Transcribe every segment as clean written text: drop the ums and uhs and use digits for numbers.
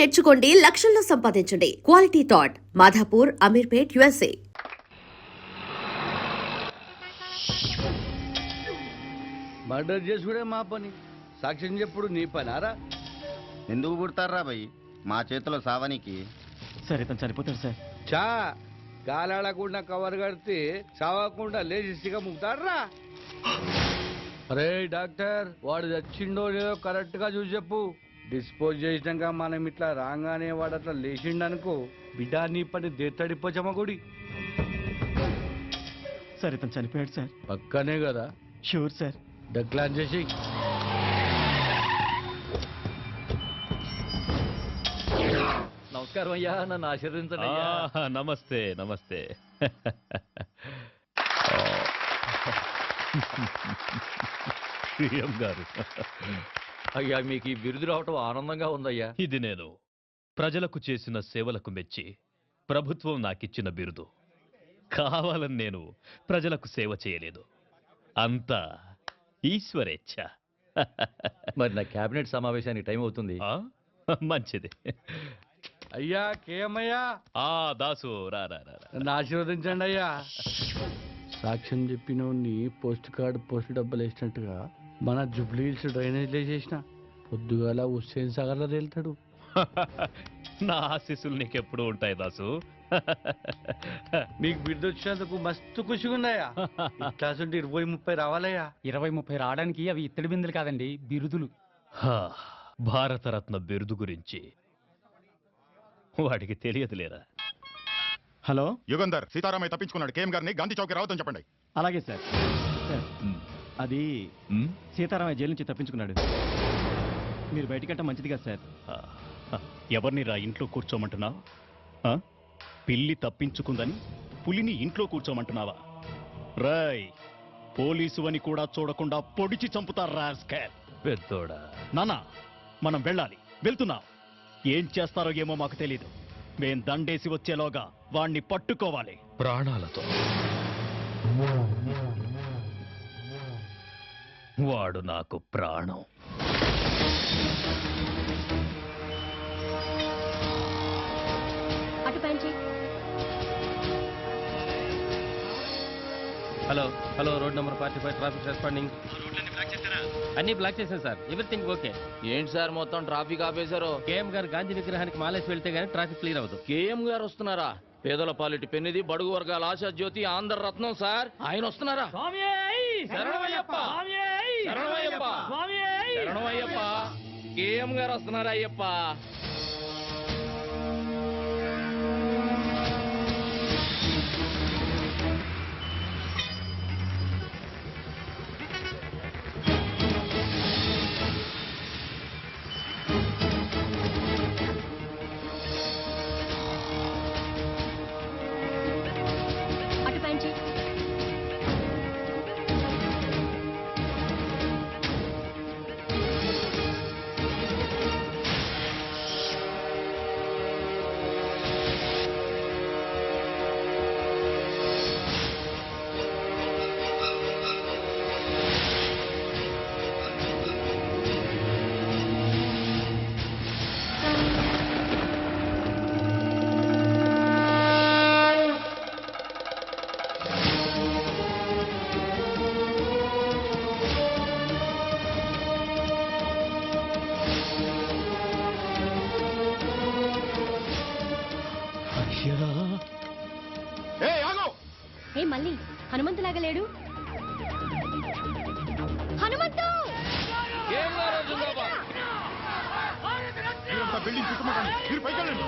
నేర్చుకోండి, లక్షల్లో సంపాదించండి. Quality thought Madhapur, Ameerpet, USA. Murder చేసుకునే మా పని, సాక్ష్యం చెప్పుడు నీ పనారా? ఎందుకు పుడతారా భయ్ మా చేతిలో సావనికి? సార్ ఇతను చనిపోతాడు సార్. చా గాలాడకుండా కవర్ కడితే చావకుండా లేచిగా ముగ్గుతాడరా. అరే డాక్టర్, వాడు చచ్చిండో లేదో కరెక్ట్ గా చూసి చెప్పు. డిస్పోజ్ చేసినాక మనం ఇట్లా రాగానే వాడు అట్లా లేచిండనుకో, బిడ్డ నీ పని దేత్తడిపోచమ్మ గుడి. సార్ ఇతను చనిపోయాడు సార్. పక్కనే కదా? Sure sir. డక్లాన్ చేసి నమస్కారం అయ్యా, నన్ను ఆశీర్వదించండి అయ్యా. నమస్తే నమస్తే. ప్రియం గారు, అయ్యా మీకు ఈ బిరుదు రావటం ఆనందంగా ఉందయ్యా. ఇది నేను ప్రజలకు చేసిన సేవలకు మెచ్చి ప్రభుత్వం నాకిచ్చిన బిరుదు. కావాలని నేను ప్రజలకు సేవ చేయలేదు, అంతా ఈశ్వరేచ్ఛ. మరి నా కేబినెట్ సమావేశానికి టైం అవుతుంది. మంచిది. అయ్యా కేమయ్యా, దాసు రా రా రా. నన్ను ఆశీర్వదించండి అయ్యా. సాక్ష్యం చెప్పినోడిని పోస్ట్ కార్డు పోస్ట్ డబ్బులు వేసినట్టుగా మన జుబ్లీహిల్స్ డ్రైనేజ్ వేసేసిన పొద్దుగాల హుస్సేన్ సాగర్ లో తేలుతాడు. నా ఆశీస్సులు నీకెప్పుడు ఉంటాయి దాసు. మీకు బిడ్డ వచ్చినందుకు మస్తు ఖుషిగా ఉన్నాయా? ఇట్లాంటి 20-30 రావాలయ్యా. 20-30 రావడానికి అవి ఇత్తడి బిందులు కాదండి, బిరుదులు. భారతరత్న బిరుదు గురించి వాడికి తెలియదులేరా. హలో యుగంధర్, సీతారామయ్య తప్పించుకున్నాడు. కేఎం గారిని గాంధీ చౌక్ రావద్దని చెప్పండి. అలాగే సార్. సార్ అది సీతారామయ్య జైలు నుంచి తప్పించుకున్నాడు. మీరు బయటకంటే మంచిది కదా సార్. ఎవరిని రా ఇంట్లో కూర్చోమంటున్నావు? పిల్లి తప్పించుకుందని పులిని ఇంట్లో కూర్చోమంటున్నావా? రాయ్, పోలీసు అని కూడా చూడకుండా పొడిచి చంపుతారా పెద్దోడా. నానా, మనం వెళ్ళాలి. వెళ్తున్నాం. ఏం చేస్తారో ఏమో మాకు తెలీదు. మేం దండేసి వచ్చేలోగా వాణ్ణి పట్టుకోవాలి ప్రాణాలతో. వాడు నాకు ప్రాణం. Hello hello, road number 45 traffic responding. అన్ని బ్లాక్ చేశాను సార్, ఎవ్రీథింగ్ ఓకే. ఏంటి సార్ మొత్తం ట్రాఫిక్ ఆపేశారు? కేఎం గారు గాంధీ విగ్రహానికి మాలేసి వెళ్తే గానీ ట్రాఫిక్ క్లియర్ అవ్వదు. కేఎం గారు వస్తున్నారా? పేదల పాలిటి పెన్నిది, బడుగు వర్గాల ఆశా జ్యోతి, ఆంధ్ర రత్నం సార్. ఆయన వస్తున్నారా? శరణమయ్యప్ప, శరణమయ్యప్ప, శరణమయ్యప్ప. కేఎం గారు వస్తున్నారా అయ్యప్ప? మళ్ళీ హనుమంతులాగా లేడు. హనుమంతు! బిల్డింగ్ చుట్టుముట్టండి, మీరు పైకి వెళ్ళండి.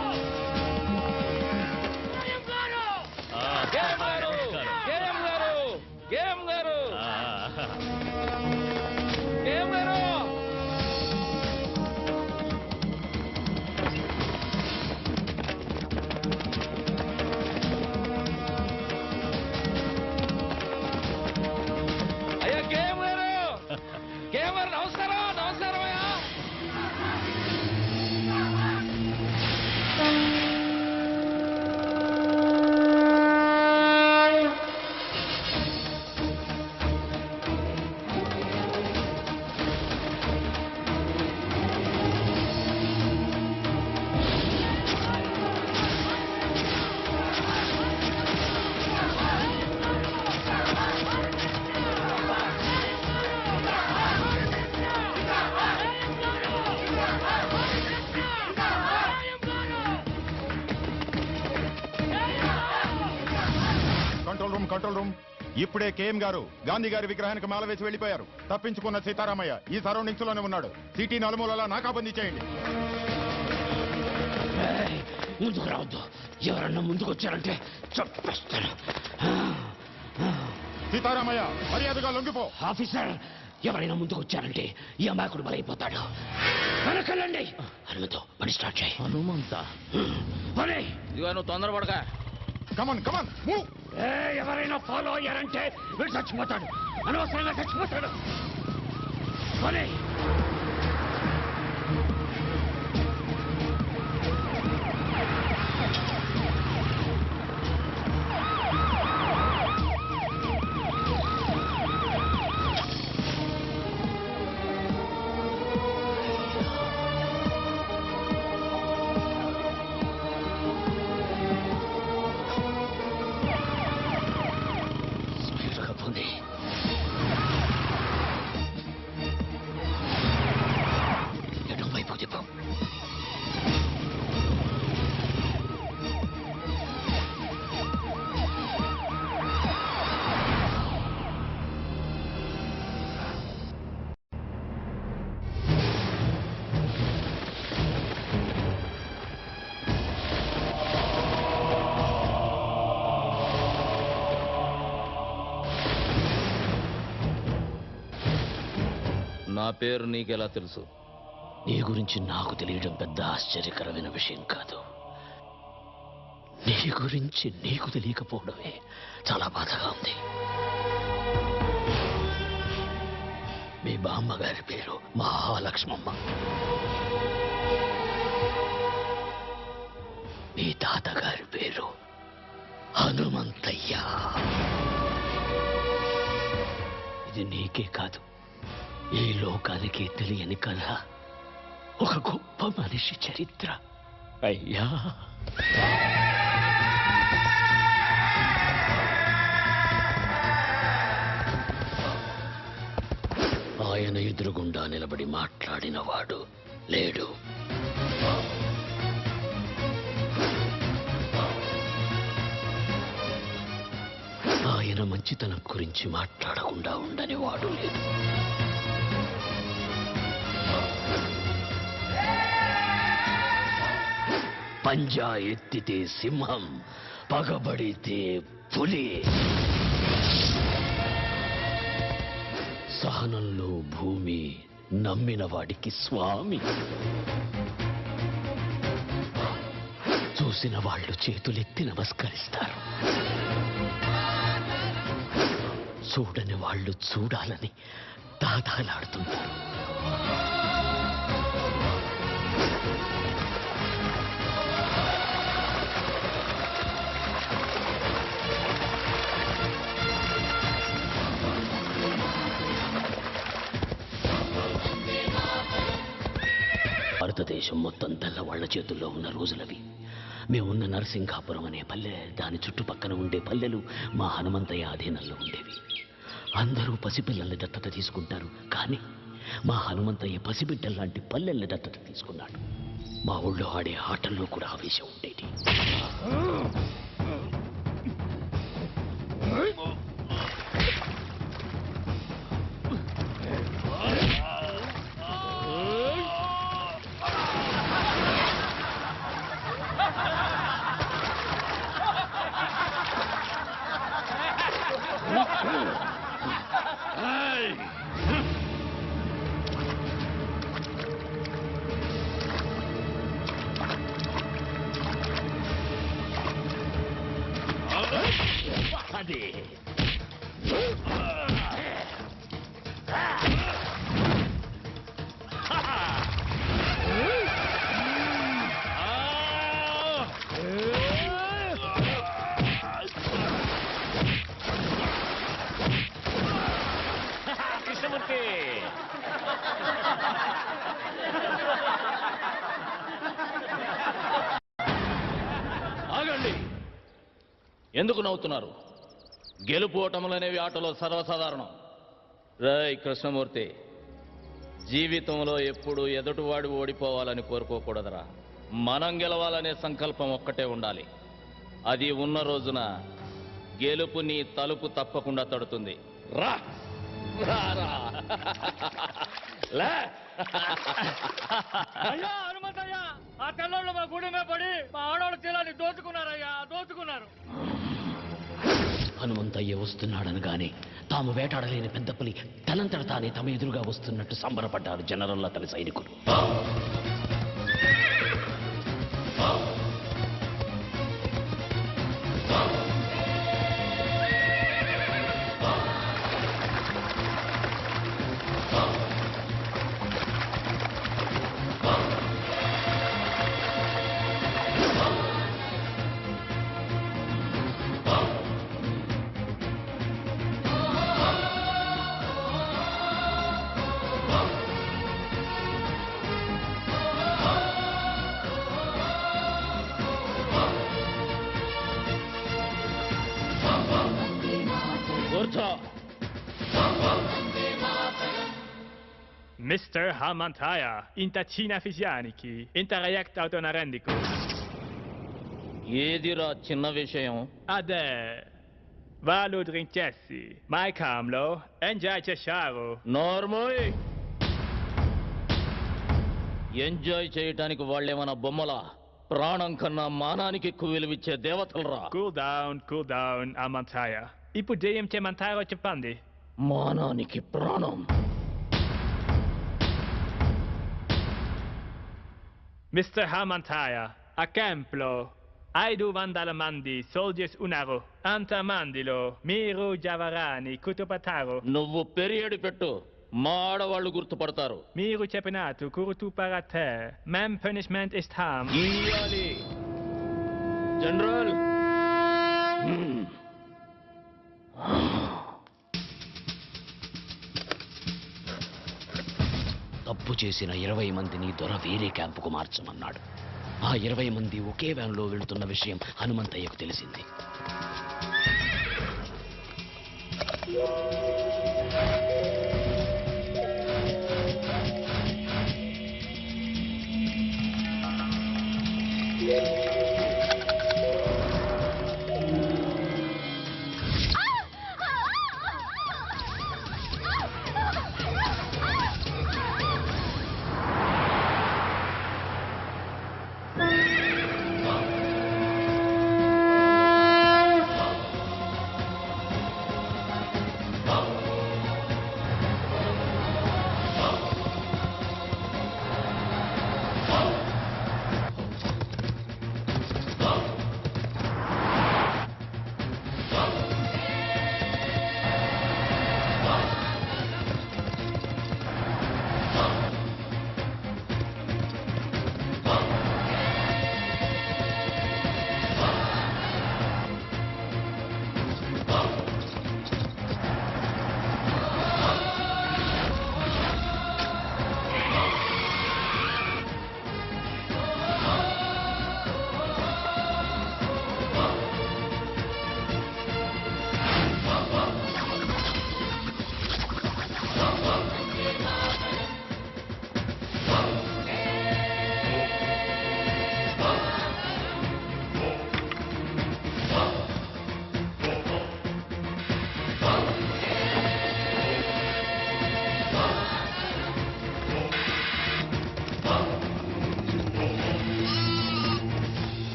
Control room. ఇప్పుడే కేఎం గారు గాంధీ గారి విగ్రహానికి మాల వేసి వెళ్ళిపోయారు. తప్పించుకున్న సీతారామయ్య ఈ సరౌండింగ్స్ లోనే ఉన్నాడు. సిటీ నలుమూలలా నాకాబందీ చేయండి. ముందుకు రావద్దు. ఎవరన్నా ముందుకు వచ్చారంటే చంపేస్తాను. సీతారామయ్య మర్యాదగా లొంగిపో. ఆఫీసర్, ఎవరైనా ముందుకు వచ్చారంటే ఈ అమాయకుడు బలైపోతాడు. వెనకెళ్ళండి. హనుమంతు, పని స్టార్ట్ చేయి. హనుమంత పని. ఇదిగో నువ్వు తొందరపడక. Come on come. On follow అయ్యారంటే వీడు చచ్చిపోతాడు. అనవసరంగా చచ్చిపోతాడు. పని. నా పేరు నీకెలా తెలుసు? నీ గురించి నాకు తెలియడం పెద్ద ఆశ్చర్యకరమైన విషయం కాదు. నీ గురించి నీకు తెలియకపోవడమే చాలా బాధగా ఉంది. మీ బామ్మగారి పేరు మహాలక్ష్మమ్మ. మీ తాతగారి పేరు హనుమంతయ్య. ఇది నీకే కాదు, ఈ లోకానికి తెలియని కథ. ఒక గొప్ప మనిషి చరిత్ర. అయ్యా, ఆయన ఎదురుగుండా నిలబడి మాట్లాడిన వాడు లేడు. ఆయన మంచితనం గురించి మాట్లాడకుండా ఉండని వాడు లేడు. పంజా ఎత్తితే సింహం, పగబడితే పులి. సహనంలో భూమి, నమ్మిన వాడికి స్వామి. చూసిన వాళ్ళు చేతులెత్తి నమస్కరిస్తారు. చూడని వాళ్ళు చూడాలని దాదాలాడుతుంటారు. భారతదేశం మొత్తం తెల్లవాళ్ల చేతుల్లో ఉన్న రోజులవి. మేమున్న నరసింగాపురం అనే పల్లె, దాని చుట్టుపక్కన ఉండే పల్లెలు మా హనుమంతయ్య ఆధీనంలో ఉండేవి. అందరూ పసిపిల్లల్ని దత్తత తీసుకుంటారు, కానీ మా హనుమంతయ్య పసిబిడ్డల్లాంటి పల్లెల్ని దత్తత తీసుకున్నాడు. మా ఊళ్ళో ఆడే ఆటల్లో కూడా ఆవేశం ఉండేది. అదే కృష్ణమూర్తి. ఆగండి. ఎందుకు నవ్వుతున్నారు? గెలుపు ఓటములనేవి ఆటలో సర్వసాధారణం. రై కృష్ణమూర్తి, జీవితంలో ఎప్పుడు ఎదుటివాడు ఓడిపోవాలని కోరుకోకూడదురా. మనం గెలవాలనే సంకల్పం ఒక్కటే ఉండాలి. అది ఉన్న రోజున గెలుపు నీ తలుపు తప్పకుండా తడుతుంది. రా రా రా. లే. అయ్యా హనుమంతయ్యా, ఆ తెల్లోళ్ళు మా గుడి మీద పడి మా ఆడవాళ్ళ చీలాన్ని దోచుకున్నారయ్యా, దోచుకున్నారు. హనుమంతయ్య వస్తున్నాడనగానే తాము వేటాడలేని పెద్ద పులి తనంతట తానే తమ ఎదురుగా వస్తున్నట్టు సంబరపడ్డారు జనరల్ అతని సైనికులు. Mr. Hamantaya, inta Cina Fisianiki, inta react autonarendico. ఏదిరా చిన్న విషయం? Ade, valu drinkessi, mai camlo, enjoy chesharo. Normal. Enjoy చేయటానికి వాళ్ళేమన్నా బొమ్మలా? ప్రాణం కన్నా మానానికి ఎక్కువ విలువిచ్చే దేవతలరా. Cool down, Hamantaya. ఇప్పుడు జయం చేయమంటారో చెప్పండి. మానానికి ప్రాణం. మిస్టర్ Hamantaya, a campo, 500 మంది సోల్జర్స్ ఉన్నారు. అంతమందిలో మీరు జవరాని కుతుపతారు. నువ్వు పెరియడి పెట్టు, మా ఆడవాళ్ళు గుర్తుపడతారు. మీరు చెప్పినట్టు కురుతుపరతే మేం పనిష్మెంట్ ఇస్తాం. ఇయ్యాలి. జనరల్. తప్పు చేసిన 20 మందిని దొర వేరే క్యాంపుకు మార్చమన్నాడు. ఆ 20 మంది ఒకే వ్యాన్లో వెళుతున్న విషయం హనుమంతయ్యకు తెలిసింది.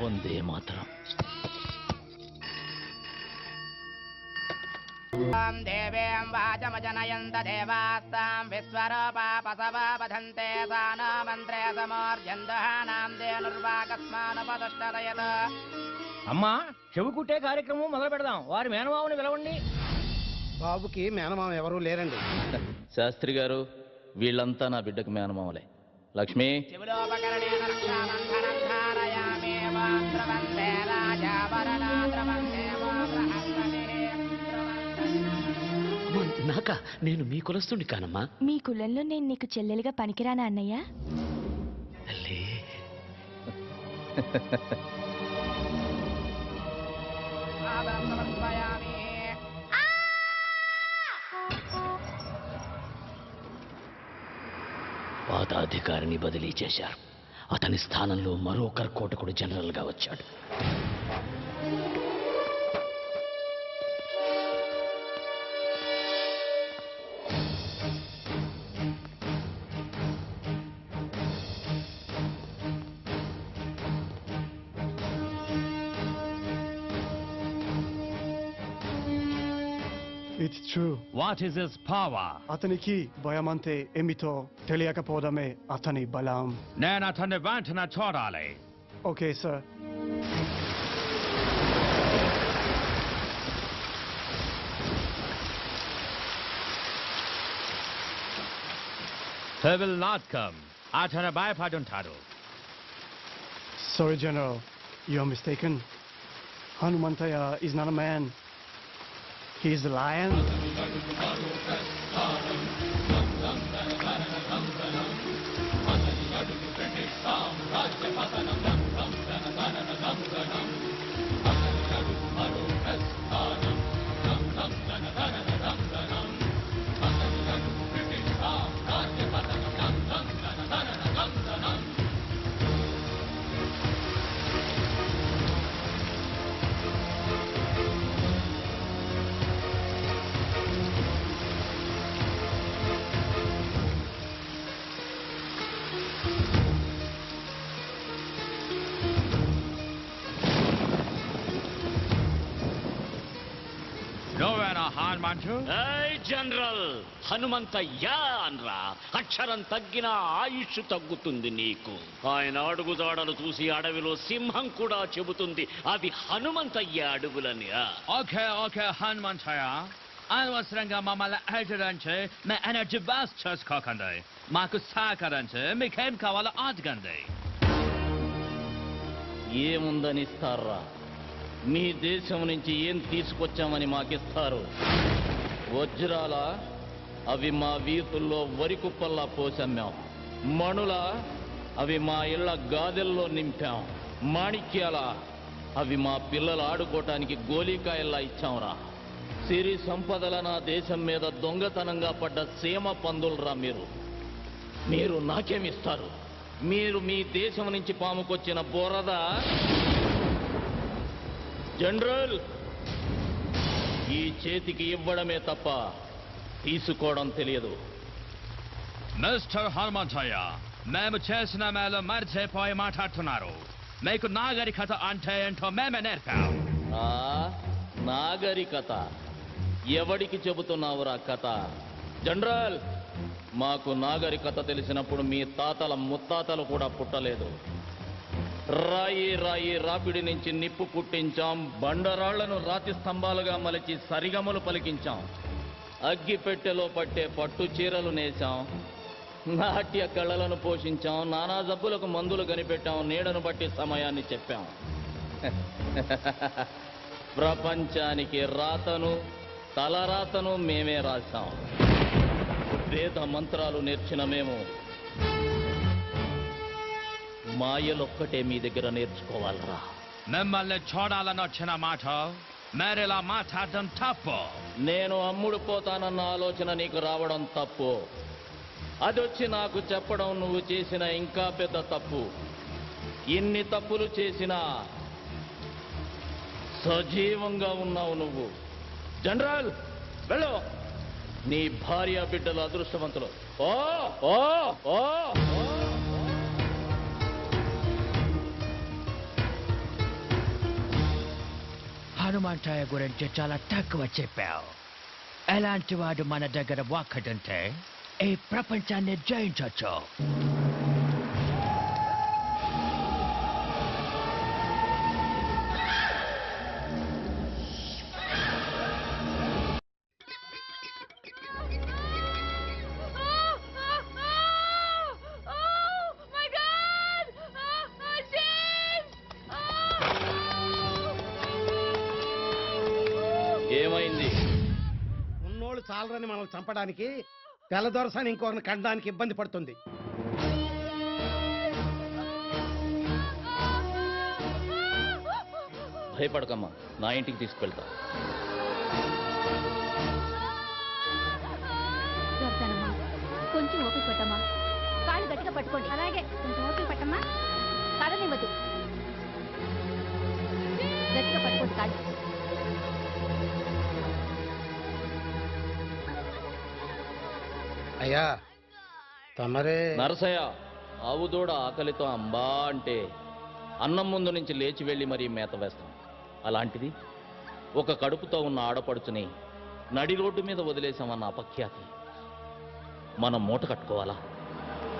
వందే మాతరం. దేవేం వాచమజనయంత దేవాస్తాం విశ్వరూపాపసవాపధంతే సానో మంత్రే సమోర్జందహానాం దేనుర్వాకస్మానుపదుష్టదయత. అమ్మా, చెవు కుట్టే కార్యక్రమం మొదలు పెడదాం. వారి మేనమావుని పిలవండి. బాబుకి మేనమామ ఎవరూ లేరండి. శాస్త్రి గారు, వీళ్ళంతా నా బిడ్డకు మేనమామలే. లక్ష్మి. శివులోపకరణేన రక్షాబంధనం ధారయామి మాం ద్రవంతే రాజావరణా ద్రవంతే మా బృహస్పతిరే ద్రవంతే. నాకా? నేను మీ కులస్తుని కానమ్మా. మీ కులంలో నేను నీకు చెల్లెలుగా పనికిరానా అన్నయ్య? తల్లి. పాదాధికారిని బదిలీ చేశారు. అతని స్థానంలో మరో కర్కోటకుడు జనరల్గా వచ్చాడు. It's true. What is his power? అతనికి భయమంతే ఏమిటో తెలియకపోవడమే అతని బలం. నేను అతన్ని వెంటనే చూడాలి. Okay sir. He will not come. అతను భయపడుంటాడు. Sorry, General. You're mistaken. Hanumantaya is not a man. He is the lion. నువ్వేనా హనుమంతు? జనరల్ హనుమంతయ్యా అనరా. అక్షరం తగ్గినా ఆయుష్ తగ్గుతుంది నీకు. ఆయన అడుగుదాడలు చూసి అడవిలో సింహం కూడా చెబుతుంది అది హనుమంతయ్య అడుగులని. ఓకే ఓకే హనుమంతయ్య, అనవసరంగా మమ్మల్ని హెచ్చరించి మీ ఎనర్జీ వేస్ట్ చేసుకోకండి. మాకు సహకరించి మీకేం కావాలో అడగండి. ఏముందని ఇస్తారా? మీ దేశం నుంచి ఏం తీసుకొచ్చామని మాకిస్తారు? వజ్రాల అవి మా వీధుల్లో వరి కుప్పల్లా పోసమ్మాం. మణుల అవి మా ఇళ్ల గాదెల్లో నింపాం. మాణిక్యాల అవి మా పిల్లలు ఆడుకోవటానికి గోలీకాయల్లా ఇచ్చాంరా. సిరి సంపదల నా దేశం మీద దొంగతనంగా పడ్డ సీమ పందులరా మీరు. మీరు నాకేమిస్తారు? మీరు మీ దేశం నుంచి పాముకొచ్చిన బోరద. జనరల్, ఈ చేతికి ఇవ్వడమే తప్ప తీసుకోవడం తెలియదు. మిస్టర్ హనుమంతయ్య, మేము చేసిన మేలు మర్చిపోయి మాట్లాడుతున్నారు. మీకు నాగరికత అంటే ఏంటో మేమే నేర్పాం. నాగరికత? ఎవడికి చెబుతున్నావురా కథ? జనరల్, మాకు నాగరికత తెలిసినప్పుడు మీ తాతల ముత్తాతలు కూడా పుట్టలేదు. రాయి రాయి రాపిడి నుంచి నిప్పు పుట్టించాం. బండరాళ్లను రాతి స్తంభాలుగా మలిచి సరిగమలు పలికించాం. అగ్గి పెట్టెలో పట్టే పట్టు చీరలు నేసాం. నాట్య కళలను పోషించాం. నానా జబ్బులకు మందులు కనిపెట్టాం. నీడను బట్టి సమయాన్ని చెప్పాం. ప్రపంచానికి రాతను తలరాతను మేమే రాశాం. వేద మంత్రాలు నేర్చిన మేము మాయలొక్కటే మీ దగ్గర నేర్చుకోవాలరా. మిమ్మల్ని చూడాలని వచ్చిన మాట మేరేలా మాట్లాడడం తప్పు. నేను అమ్ముడు పోతానన్న ఆలోచన నీకు రావడం తప్పు. అదొచ్చి నాకు చెప్పడం నువ్వు చేసిన ఇంకా పెద్ద తప్పు. ఇన్ని తప్పులు చేసినా సజీవంగా ఉన్నావు నువ్వు. జనరల్, వెళ్ళు. నీ భార్య బిడ్డలు అదృష్టవంతులు. ఓ ఓ ఓ హనుమంతయ్య గురించి చాలా తక్కువ చెప్పావు. ఎలాంటి వాడు మన దగ్గర ఒక్కడుంటే ఈ ప్రపంచాన్ని జయించవచ్చు. ఏమైంది? ఉన్నోళ్ళు చాలరని మనం చంపడానికి తెల్లదొరసాని ఇంకొకరిని కండడానికి ఇబ్బంది పడుతుంది. భయపడకమ్మా, నా ఇంటికి తీసుకువెళ్తా. దొరసానమ్మా, కొంచెం ఓపిక పట్టమ్మా. కాళ్ళు గట్టిగా పట్టుకోండి. అలాగే కొంచెం ఓపిక పట్టమ్మా. కదనివ్వద్దు. గట్టిగా పట్టుకోండి కాళ్ళు. అయ్యా తమరే నరసయ్య, ఆవు దూడ ఆకలితో అంబా అంటే అన్నం ముందు నుంచి లేచి వెళ్ళి మరీ మేత వేస్తాం. అలాంటిది ఒక కడుపుతో ఉన్న ఆడపడుచుని నడి రోడ్డు మీద వదిలేసామన్న అపఖ్యాతి మనం మూట కట్టుకోవాలా?